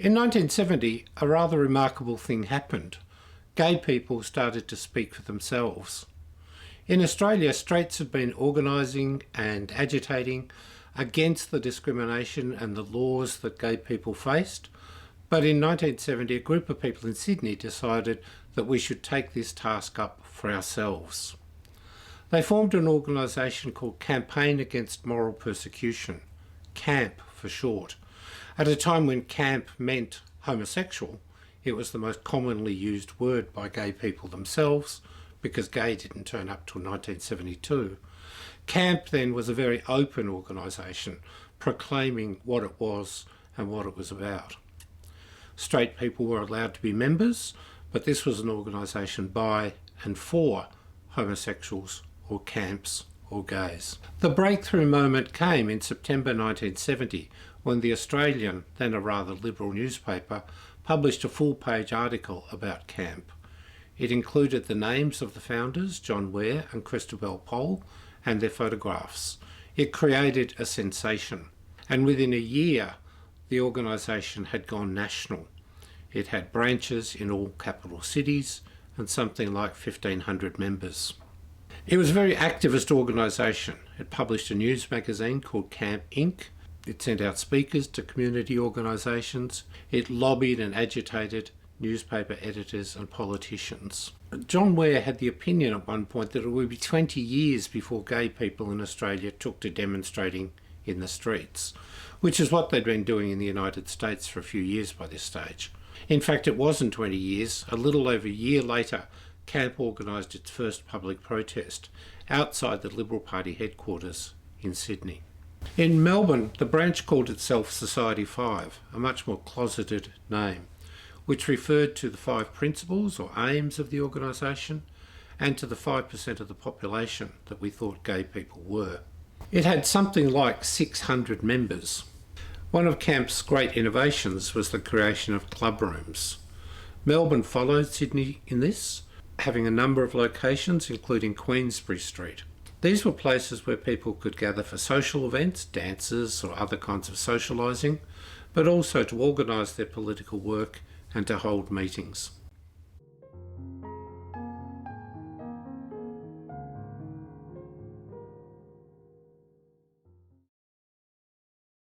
In 1970, a rather remarkable thing happened. Gay people started to speak for themselves. In Australia, straights had been organising and agitating against the discrimination and the laws that gay people faced. But in 1970, a group of people in Sydney decided that we should take this task up for ourselves. They formed an organisation called Campaign Against Moral Persecution, CAMP for short. At a time when camp meant homosexual, it was the most commonly used word by gay people themselves, because gay didn't turn up till 1972. CAMP then was a very open organisation, proclaiming what it was and what it was about. Straight people were allowed to be members, but this was an organisation by and for homosexuals or camps or gays. The breakthrough moment came in September 1970 when the Australian, then a rather liberal newspaper, published a full-page article about CAMP. It included the names of the founders, John Ware and Christabel Pole, and their photographs. It created a sensation, and within a year the organisation had gone national. It had branches in all capital cities and something like 1,500 members. It was a very activist organisation. It published a news magazine called Camp Inc. It sent out speakers to community organisations. It lobbied and agitated newspaper editors and politicians. John Ware had the opinion at one point that it would be 20 years before gay people in Australia took to demonstrating in the streets, which is what they'd been doing in the United States for a few years by this stage. In fact, it wasn't 20 years. A little over a year later, CAMP organised its first public protest outside the Liberal Party headquarters in Sydney. In Melbourne, the branch called itself Society 5, a much more closeted name, which referred to the 5 principles or aims of the organisation and to the 5% of the population that we thought gay people were. It had something like 600 members. One of CAMP's great innovations was the creation of club rooms. Melbourne followed Sydney in this, having a number of locations including Queensbury Street. These were places where people could gather for social events, dances or other kinds of socialising, but also to organise their political work and to hold meetings.